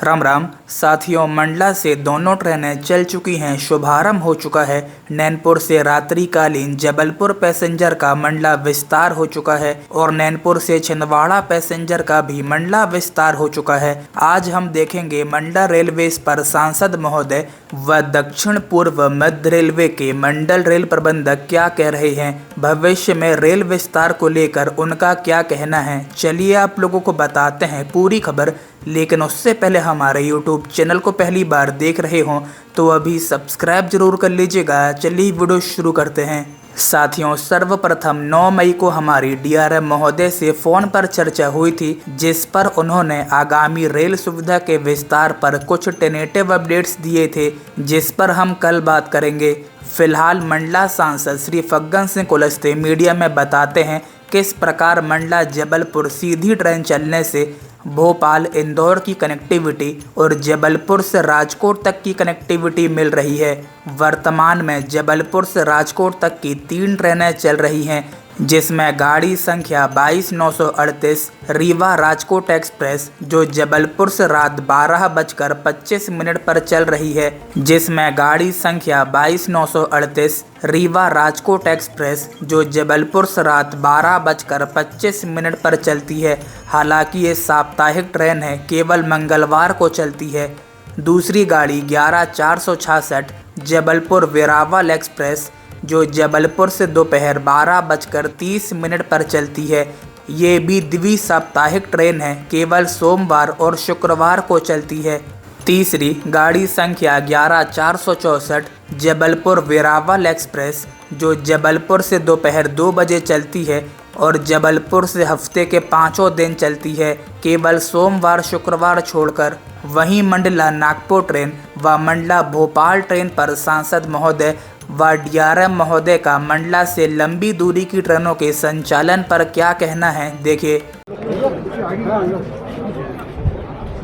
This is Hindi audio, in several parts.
राम राम साथियों, मंडला से दोनों ट्रेनें चल चुकी हैं। शुभारंभ हो चुका है नैनपुर से रात्रिकालीन जबलपुर पैसेंजर का मंडला विस्तार हो चुका है और नैनपुर से छिंदवाड़ा पैसेंजर का भी मंडला विस्तार हो चुका है। आज हम देखेंगे मंडला रेलवेज पर सांसद महोदय व दक्षिण पूर्व मध्य रेलवे के मंडल रेल प्रबंधक क्या कह रहे हैं, भविष्य में रेल विस्तार को लेकर उनका क्या कहना है। चलिए आप लोगों को बताते हैं पूरी खबर। लेकिन उससे पहले हमारे YouTube चैनल को पहली बार देख रहे हों तो अभी सब्सक्राइब जरूर कर लीजिएगा। चलिए वीडियो शुरू करते हैं। साथियों, सर्वप्रथम 9 मई को हमारी DRM महोदय से फ़ोन पर चर्चा हुई थी, जिस पर उन्होंने आगामी रेल सुविधा के विस्तार पर कुछ टेनेटिव अपडेट्स दिए थे, जिस पर हम कल बात करेंगे। फिलहाल मंडला सांसद श्री फग्गन सिंह कुलस्ते मीडिया में बताते हैं किस प्रकार मंडला जबलपुर सीधी ट्रेन चलने से भोपाल इंदौर की कनेक्टिविटी और जबलपुर से राजकोट तक की कनेक्टिविटी मिल रही है। वर्तमान में जबलपुर से राजकोट तक की 3 ट्रेनें चल रही हैं, जिसमें गाड़ी संख्या 22-938 रीवा राजकोट एक्सप्रेस जो जबलपुर से रात 12:25 पर चल रही है, जिसमें गाड़ी संख्या 22-938 रीवा राजकोट एक्सप्रेस जो जबलपुर से रात 12:25 पर चलती है। हालांकि ये साप्ताहिक ट्रेन है, केवल मंगलवार को चलती है। दूसरी गाड़ी 11-466 जबलपुर वेरावल एक्सप्रेस जो जबलपुर से दोपहर 12:30 पर चलती है। ये भी द्वि साप्ताहिक ट्रेन है, केवल सोमवार और शुक्रवार को चलती है। तीसरी गाड़ी संख्या 11-464 जबलपुर वेरावल एक्सप्रेस जो जबलपुर से दोपहर 2 बजे चलती है और जबलपुर से हफ्ते के 5 दिन चलती है, केवल सोमवार शुक्रवार छोड़कर। वहीं मंडला नागपुर ट्रेन व मंडला भोपाल ट्रेन पर सांसद महोदय व DRM महोदय का मंडला से लंबी दूरी की ट्रेनों के संचालन पर क्या कहना है, देखिए।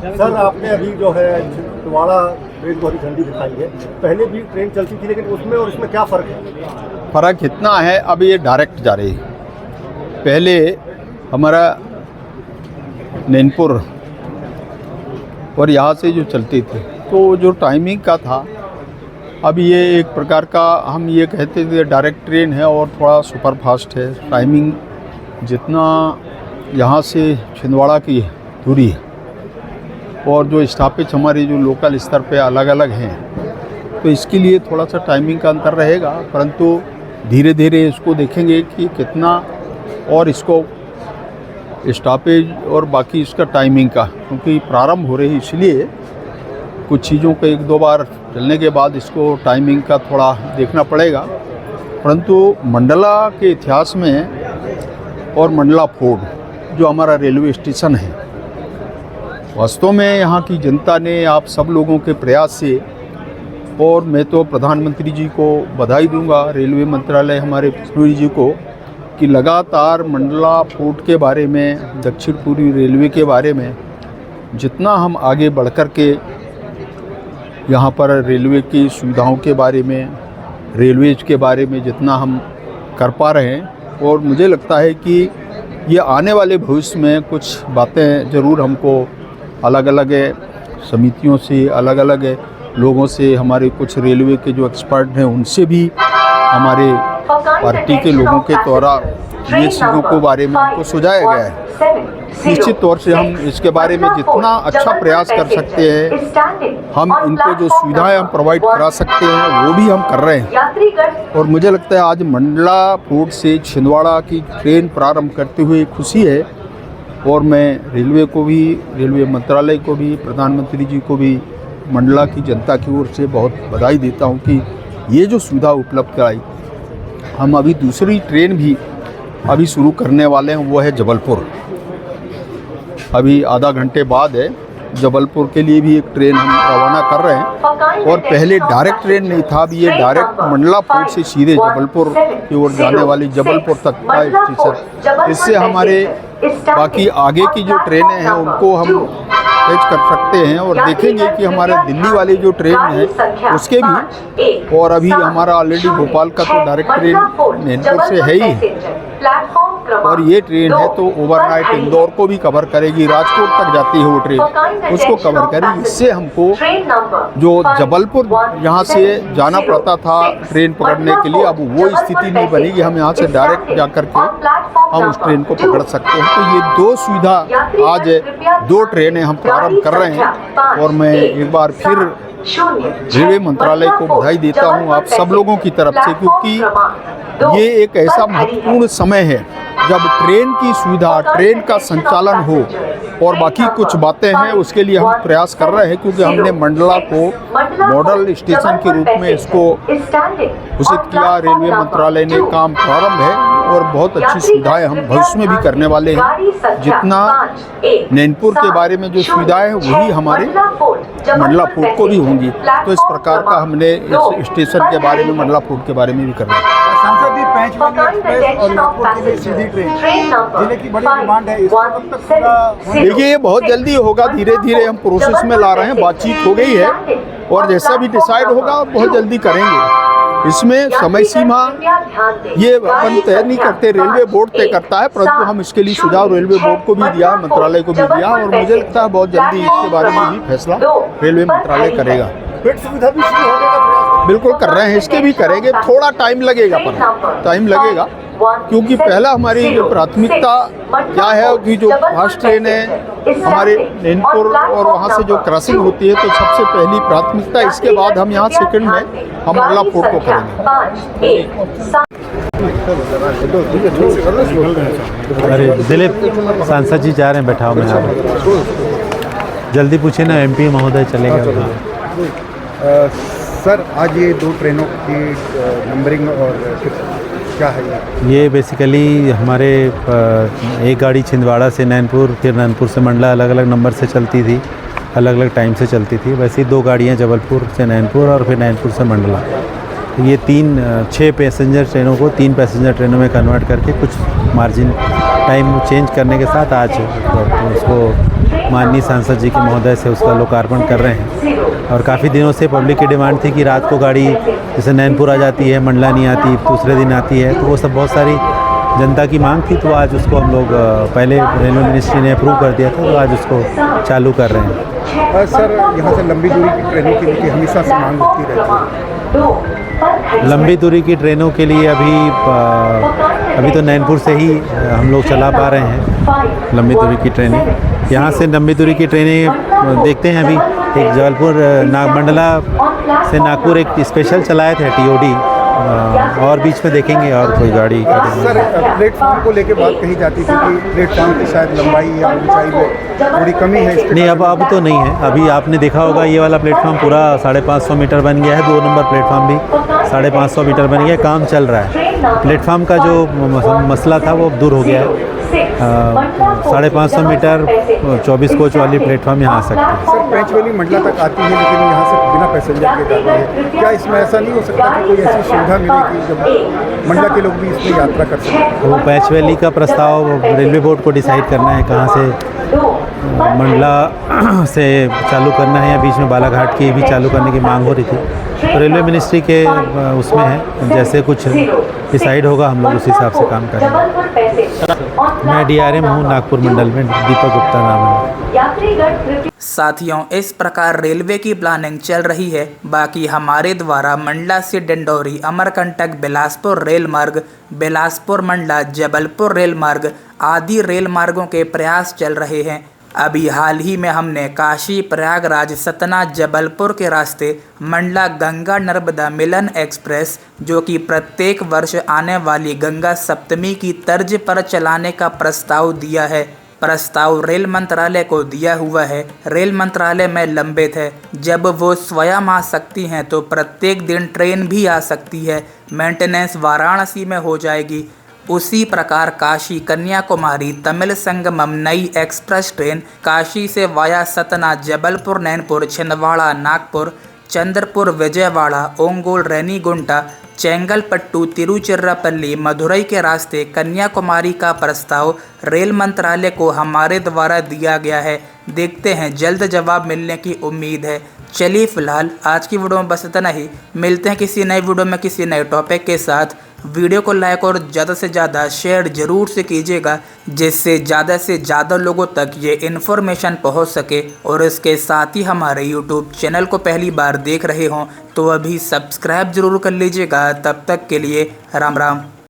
सर, आपने अभी जो है छिंदवाड़ा ट्रेन को हरी झंडी दिखाई है। पहले भी ट्रेन चलती थी, लेकिन उसमें और इसमें क्या फ़र्क है? फ़र्क इतना है, अब ये डायरेक्ट जा रही है। पहले हमारा नैनपुर और यहाँ से जो चलती थी तो जो टाइमिंग का था, अब ये एक प्रकार का हम ये कहते थे डायरेक्ट ट्रेन है और थोड़ा सुपर फास्ट है। टाइमिंग जितना यहाँ से छिंदवाड़ा की दूरी है और जो स्टॉपेज हमारी जो लोकल स्तर पे अलग अलग हैं, तो इसके लिए थोड़ा सा टाइमिंग का अंतर रहेगा, परंतु धीरे धीरे इसको देखेंगे कि कितना और इसको स्टॉपेज और बाकी इसका टाइमिंग का, क्योंकि प्रारंभ हो रही इसलिए कुछ चीज़ों को 1-2 बार चलने के बाद इसको टाइमिंग का थोड़ा देखना पड़ेगा। परंतु मंडला के इतिहास में और मंडला फोर्ट जो हमारा रेलवे स्टेशन है, वास्तव में यहाँ की जनता ने आप सब लोगों के प्रयास से, और मैं तो प्रधानमंत्री जी को बधाई दूंगा, रेलवे मंत्रालय हमारे पीयूष जी को, कि लगातार मंडला फोर्ट के बारे में, दक्षिण पूर्वी रेलवे के बारे में जितना हम आगे बढ़ कर के यहाँ पर रेलवे की सुविधाओं के बारे में, रेलवेज के बारे में जितना हम कर पा रहे हैं, और मुझे लगता है कि ये आने वाले भविष्य में कुछ बातें ज़रूर हमको अलग अलग समितियों से, अलग अलग लोगों से, हमारे कुछ रेलवे के जो एक्सपर्ट हैं उनसे भी, हमारे पार्टी के लोगों के द्वारा ये चीज़ों के बारे में हमको सुझाया गया है। निश्चित तौर से हम इसके बारे में जितना अच्छा प्रयास कर सकते हैं, हम इनको जो सुविधाएं हम प्रोवाइड करा सकते हैं वो भी हम कर रहे हैं। और मुझे लगता है आज मंडला फोर्ट से छिंदवाड़ा की ट्रेन प्रारंभ करते हुए खुशी है, और मैं रेलवे को भी, रेलवे मंत्रालय को भी, प्रधानमंत्री जी को भी, मंडला की जनता की ओर से बहुत बधाई देता हूँ कि ये जो सुविधा उपलब्ध कराई। हम अभी दूसरी ट्रेन भी अभी शुरू करने वाले हैं, वो है जबलपुर। अभी आधा घंटे बाद है, जबलपुर के लिए भी एक ट्रेन हम रवाना कर रहे हैं। और पहले डायरेक्ट ट्रेन नहीं था, अब ये डायरेक्ट मंडला फोर्ट से सीधे जबलपुर की ओर जाने वाली जबलपुर तक का स्टेशन। इससे हमारे बाकी आगे की जो ट्रेनें हैं उनको हम कैच कर सकते हैं, और देखेंगे कि हमारे दिल्ली वाली जो ट्रेन है उसके भी, और अभी हमारा ऑलरेडी भोपाल का तो डायरेक्ट ट्रेन नैनपुर से है ही, और ये ट्रेन है तो ओवरनाइट इंदौर को भी कवर करेगी, राजकोट तक जाती है वो ट्रेन, उसको कवर करेगी। इससे हमको जो जबलपुर यहाँ से जाना पड़ता था ट्रेन पकड़ने के लिए, अब वो स्थिति नहीं बनेगी। हम यहाँ से डायरेक्ट जा कर के हम उस ट्रेन को पकड़ सकते हैं। तो ये दो सुविधा आज 2 ट्रेनें हम प्रारंभ कर रहे हैं और मैं एक बार फिर रेलवे मंत्रालय को बधाई देता हूँ आप सब लोगों की तरफ से, क्योंकि ये एक ऐसा महत्वपूर्ण समय है जब ट्रेन की सुविधा, ट्रेन का संचालन हो और बाकी कुछ बातें हैं उसके लिए हम प्रयास कर रहे हैं, क्योंकि हमने मंडला को मॉडल स्टेशन के रूप में इसको घोषित किया। रेलवे मंत्रालय ने काम प्रारंभ है और बहुत अच्छी सुविधाएं हम भविष्य में भी करने वाले हैं। जितना नैनपुर के बारे में जो सुविधाएं हैं वही हमारे मंडला फोर्ट को भी होंगी। तो इस प्रकार का हमने इस स्टेशन के बारे में, मंडला फोर्ट के बारे में भी कर रहे हैं। सांसद जी, पैंचवाली एक्सप्रेस और नागपुर के लिए सीधी ट्रेन जिले की बड़ी डिमांड है, इसको कब तक पूरा होने? देखिए ये बहुत जल्दी होगा, धीरे धीरे हम प्रोसेस में ला रहे हैं, बातचीत हो गई है और जैसा भी डिसाइड होगा बहुत जल्दी करेंगे। इसमें समय सीमा ये अपन तय नहीं करते, रेलवे बोर्ड तय करता है, परंतु हम इसके लिए सुझाव रेलवे बोर्ड को भी दिया, मंत्रालय को भी दिया और मुझे लगता है बहुत जल्दी इसके बारे में भी फैसला रेलवे मंत्रालय करेगा। बेड सुविधा भी शुरू होने का प्रयास बिल्कुल कर रहे हैं, इसके भी करेंगे, थोड़ा टाइम लगेगा, पर टाइम लगेगा क्योंकि पहला हमारी जो प्राथमिकता क्या है कि जो फास्ट ट्रेन है हमारे नैनपुर और वहाँ से जो क्रॉसिंग होती है, तो सबसे पहली प्राथमिकता, इसके बाद हम यहाँ सेकंड में हम मंडला फोर्ट को करेंगे। अरे दिलीप सांसद जी जा रहे हैं, बैठाओ में यहाँ पर। जल्दी पूछिए ना, MP महोदय चलेगा। सर, आज ये 2 ट्रेनों की नंबरिंग और क्या है ये बेसिकली हमारे एक गाड़ी छिंदवाड़ा से नैनपुर, फिर नैनपुर से मंडला, अलग अलग नंबर से चलती थी, अलग अलग टाइम से चलती थी। वैसे ही 2 गाड़ियाँ जबलपुर से नैनपुर और फिर नैनपुर से मंडला। तो ये 6 पैसेंजर ट्रेनों को 3 पैसेंजर ट्रेनों में कन्वर्ट करके कुछ मार्जिन टाइम चेंज करने के साथ आज तो उसको माननीय सांसद जी के महोदय से उसका लोकार्पण कर रहे हैं। और काफ़ी दिनों से पब्लिक की डिमांड थी कि रात को गाड़ी जैसे नैनपुर आ जाती है, मंडला नहीं आती, दूसरे दिन आती है, तो वो सब बहुत सारी जनता की मांग थी। तो आज उसको हम लोग पहले रेलवे मिनिस्ट्री ने अप्रूव कर दिया था, तो आज उसको चालू कर रहे हैं। सर, यहाँ से लंबी दूरी की ट्रेनों के लिए हमेशा से मांग होती रहती है। लंबी दूरी की ट्रेनों के लिए अभी तो नैनपुर से ही हम लोग चला पा रहे हैं लंबी दूरी की ट्रेनें। यहाँ से लंबी दूरी की ट्रेनें देखते हैं, अभी एक जबलपुर मंडला से नागपुर एक स्पेशल चलाए थे TOD, और बीच में देखेंगे और कोई गाड़ी सर, प्लेटफॉर्म को लेके बात कही जाती थी कि प्लेटफॉर्म की शायद लंबाई या ऊंचाई में थोड़ी कमी है। नहीं, अब तो नहीं है। अभी आपने देखा होगा ये वाला प्लेटफॉर्म पूरा 550 मीटर बन गया है, 2 नंबर प्लेटफॉर्म भी 550 मीटर बन गया, काम चल रहा है। प्लेटफॉर्म का जो मसला था वो अब दूर हो गया है। 550 मीटर 24 कोच वाली प्लेटफॉर्म यहाँ आ सकती है। सर, पैंचवाली मंडला तक आती है लेकिन यहाँ से बिना पैसेंजर के जाती है, क्या इसमें ऐसा नहीं हो सकता कि कोई ऐसी सुविधा मिले कि जब मंडला के लोग भी इसमें यात्रा कर सकें? वो पैंचवैली का प्रस्ताव रेलवे बोर्ड को डिसाइड करना है, कहाँ से मंडला से चालू करना है, या बीच में बालाघाट की भी चालू करने की मांग हो रही थी। तो रेलवे मिनिस्ट्री के उसमें है, जैसे कुछ डिसाइड होगा हम लोग उस हिसाब से काम करेंगे। मैं DRM हूँ नागपुर मंडल में, दीपक गुप्ता नाम है। साथियों, इस प्रकार रेलवे की प्लानिंग चल रही है। बाकी हमारे द्वारा मंडला से डिंडौरी, अमरकंटक, बिलासपुर रेल मार्ग, बिलासपुर मंडला, जबलपुर रेल मार्ग आदि रेल मार्गों के प्रयास चल रहे हैं। अभी हाल ही में हमने काशी, प्रयागराज, सतना, जबलपुर के रास्ते मंडला गंगा नर्मदा मिलन एक्सप्रेस, जो कि प्रत्येक वर्ष आने वाली गंगा सप्तमी की तर्ज पर चलाने का प्रस्ताव दिया है। प्रस्ताव रेल मंत्रालय को दिया हुआ है। रेल मंत्रालय में लंबित है। जब वो स्वयं आ सकती हैं तो प्रत्येक दिन ट्रेन भी आ सकती है। मेंटेनेंस वाराणसी में हो जाएगी। उसी प्रकार काशी कन्याकुमारी तमिल संगमम नई एक्सप्रेस ट्रेन काशी से वाया सतना, जबलपुर, नैनपुर, छिंदवाड़ा, नागपुर, चंद्रपुर, विजयवाड़ा, ओंगोल, रेनीगुंटा, चेंगलपट्टू, तिरुचिरापल्ली, मदुरई के रास्ते कन्याकुमारी का प्रस्ताव रेल मंत्रालय को हमारे द्वारा दिया गया है। देखते हैं, जल्द जवाब मिलने की उम्मीद है। चलिए फिलहाल आज की वीडियो में बस इतना ही। मिलते हैं किसी नए वीडियो में किसी नए टॉपिक के साथ। वीडियो को लाइक और ज़्यादा से ज़्यादा शेयर ज़रूर से कीजिएगा, जिससे ज़्यादा लोगों तक ये इन्फॉर्मेशन पहुंच सके। और इसके साथ ही हमारे यूट्यूब चैनल को पहली बार देख रहे हों तो अभी सब्सक्राइब ज़रूर कर लीजिएगा। तब तक के लिए राम राम।